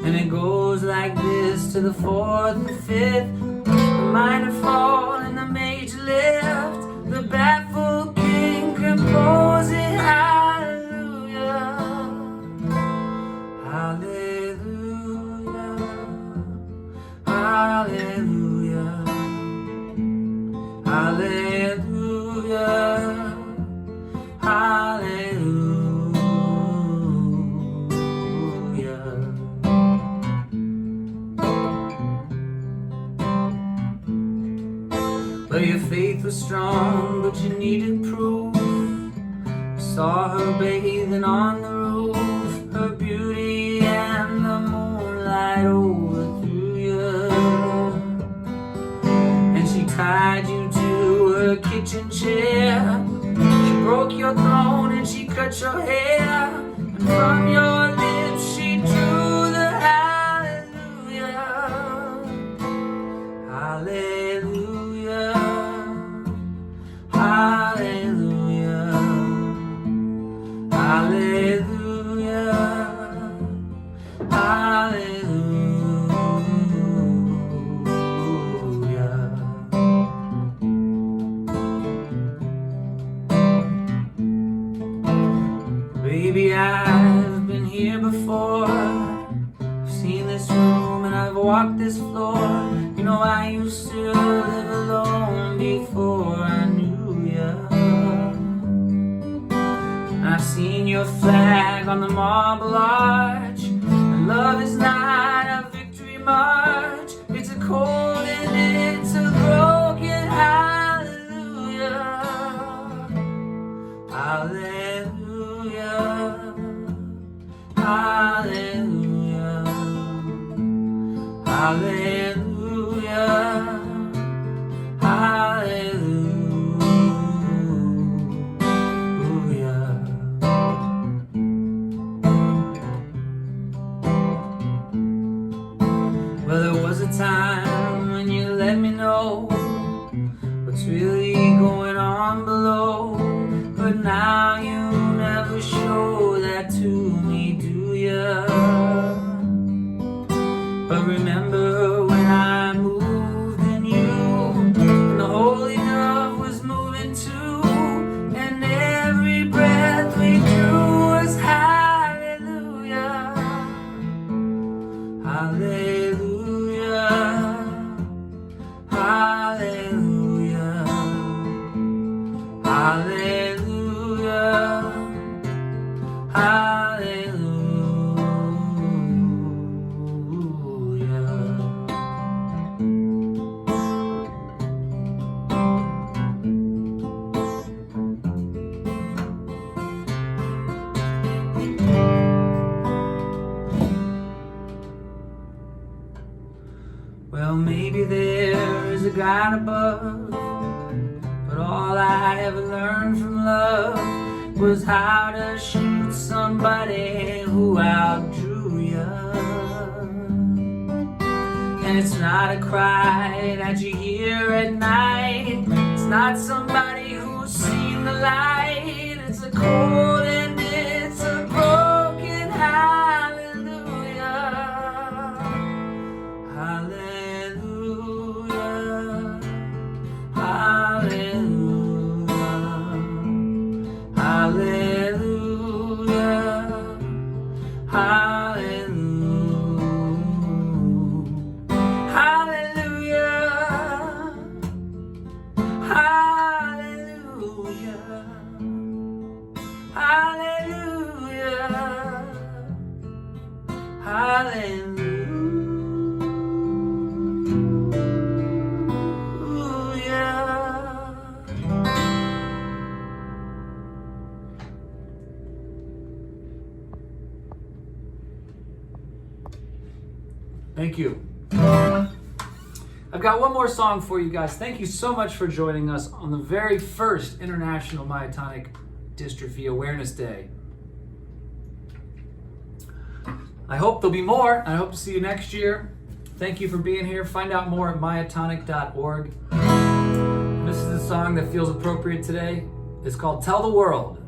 And it goes like this to the fourth and the fifth, the minor fall and the major lift. The baffled king composes hallelujah, hallelujah, hallelujah, hallelujah, hallelujah. Well, your faith was strong, but you needed proof. You saw her bathing on the roof, her beauty and the moonlight overthrew you. And she tied you to her kitchen chair. She broke your throne and she cut your hair. And from your lips she drew the hallelujah, hallelujah, hallelujah, hallelujah, hallelujah. Baby, I've been here before. I've seen this room and I've walked this floor. You know, I used to live alone before I knew ya. I've seen your flag on the marble arch. And love is not a victory march. It's a cold and it's a broken hallelujah, hallelujah, hallelujah, hallelujah, hallelujah. Well, there was a time when you let me know what's really going on below. But now you never show that to me, do ya? But remember when I moved in you, and the holy dove was moving too, and every breath we drew was hallelujah, hallelujah, hallelujah, hallelujah, Well, maybe there is a God above, but all I ever learned from love was how to shoot somebody who outdrew ya. And it's not a cry that you hear at night. It's not somebody who's seen the light. It's a cold and it's a broken hallelujah, hallelujah, hallelujah, hallelujah, hallelujah. Hallelujah, Thank you. I've got one more song for you guys. Thank you so much for joining us on the very first International Myotonic Dystrophy Awareness Day. I hope there'll be more. I hope to see you next year. Thank you for being here. Find out more at myotonic.org. This is the song that feels appropriate today. It's called Tell the World.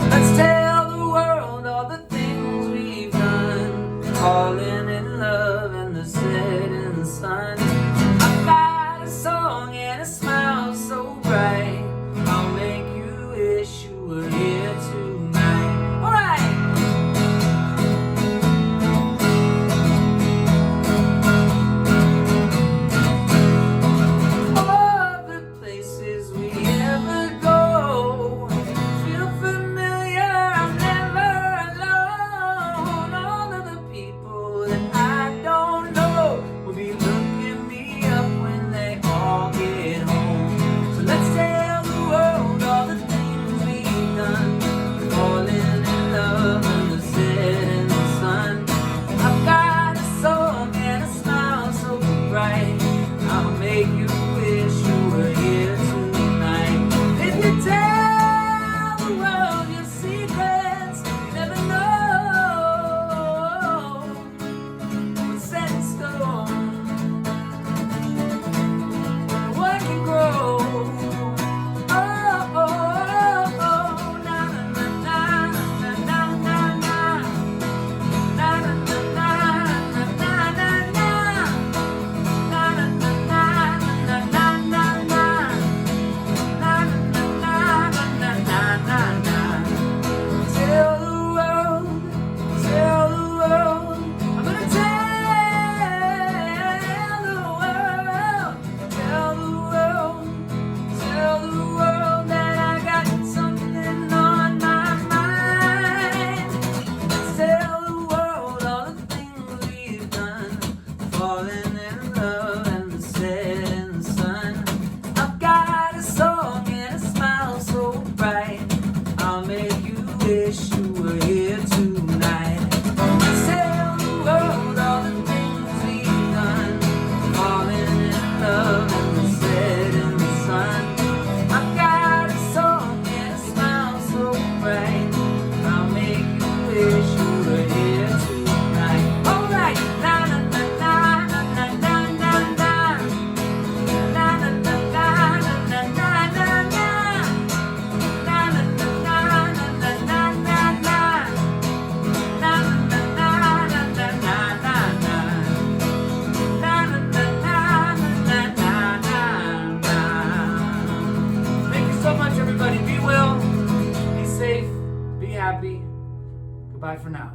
Let's tell the world all the things we've done, falling in love and the setting sun. I've got a song and a smile so bright, I'll make you wish you were here tonight. All right. All the places we ever go feel familiar, I'm never alone. All of the people that I don't know will be looking me up when they all get home. So let's tell the world all the things we've done, falling in love in the setting sun. I've got a song and a smile so bright, I'll make you wish you were here tonight. If you tell the world your secrets, you never know what's set in stone. What can grow? Oh, oh, oh, oh, na na na na na na na na na na na na na na. Tell the world, tell the world, I'm gonna tell the world, tell the world that I got something on my mind. Let's tell the world all the things we've done, falling in love and the setting sun. I've got a song and a smile so bright, I'll make you wish you were here tonight. Let's tell the world all the things we've done, falling in love and the setting sun. I've got a song and a smile so bright, I'll make you wish you were here tonight. All right, na na na na na na na na na na na na na na na na na. Thank you so much, everybody. Be well, be safe, be happy. Goodbye for now.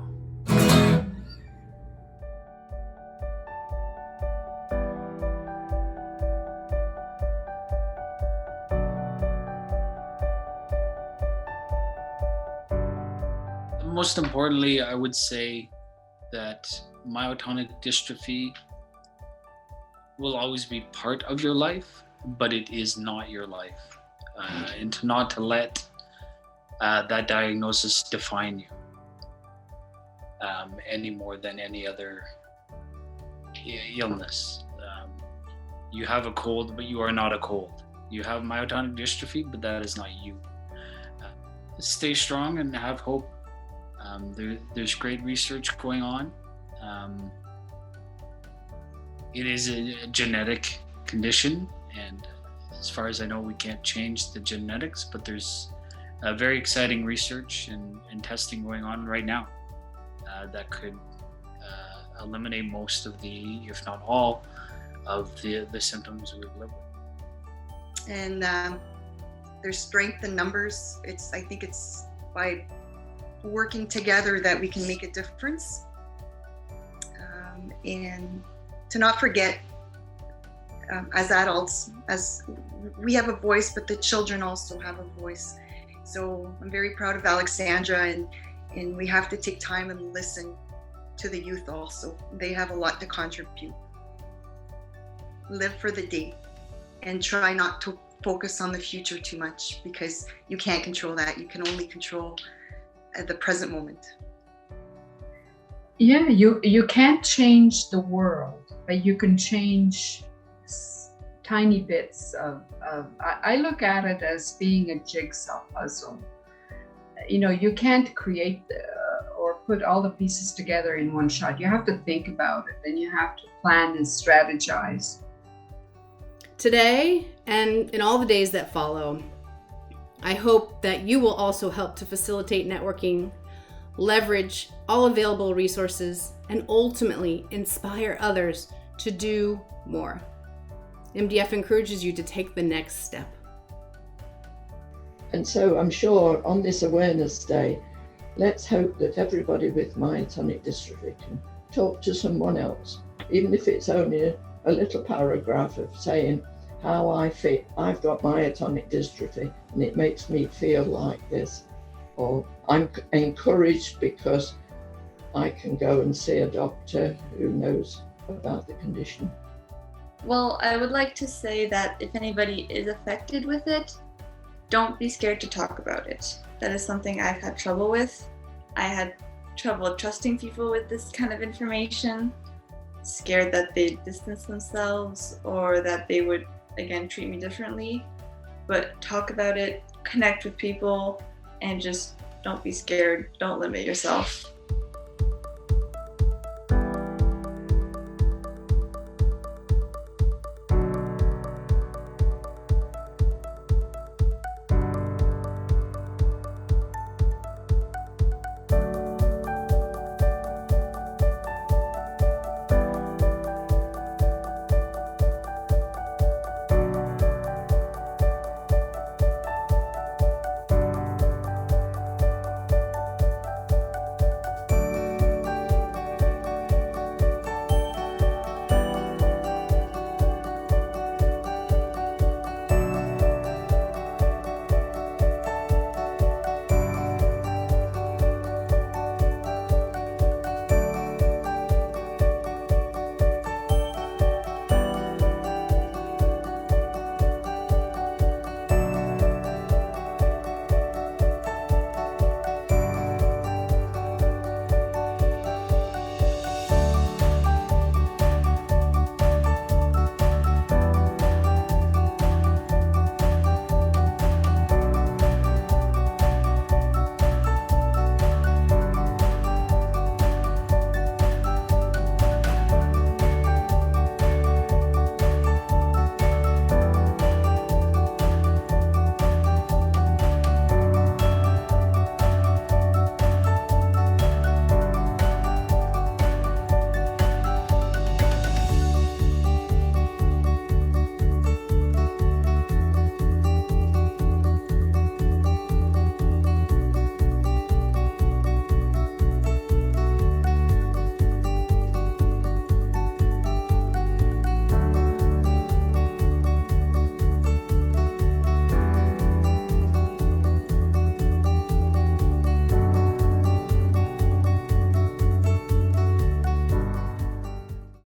Most importantly, I would say that myotonic dystrophy will always be part of your life, but it is not your life. And to let that diagnosis define you any more than any other illness. You have a cold, but you are not a cold. You have myotonic dystrophy, but that is not you. Stay strong and have hope. There's great research going on. It is a genetic condition, and as far as I know, we can't change the genetics, but there's very exciting research and testing going on right now that could eliminate most of the, if not all, of the symptoms we live with. And there's strength in numbers. I think it's by working together that we can make a difference. And to not forget, as adults, as we have a voice, but the children also have a voice. So I'm very proud of Alexandra, and we have to take time and listen to the youth also. They have a lot to contribute. Live for the day and try not to focus on the future too much, because you can't control that. You can only control at the present moment. Yeah, you can't change the world, but you can change tiny bits of I look at it as being a jigsaw puzzle. You know, you can't create or put all the pieces together in one shot. You have to think about it, and you have to plan and strategize. Today and in all the days that follow, I hope that you will also help to facilitate networking, leverage all available resources, and ultimately inspire others to do more. MDF encourages you to take the next step. And so I'm sure on this Awareness Day, let's hope that everybody with myotonic dystrophy can talk to someone else, even if it's only a little paragraph of saying how I fit. I've got myotonic dystrophy and it makes me feel like this. Or I'm encouraged because I can go and see a doctor who knows about the condition. Well, I would like to say that if anybody is affected with it, don't be scared to talk about it. That is something I've had trouble with. I had trouble trusting people with this kind of information, scared that they'd distance themselves or that they would, again, treat me differently. But talk about it, connect with people, and just don't be scared. Don't limit yourself.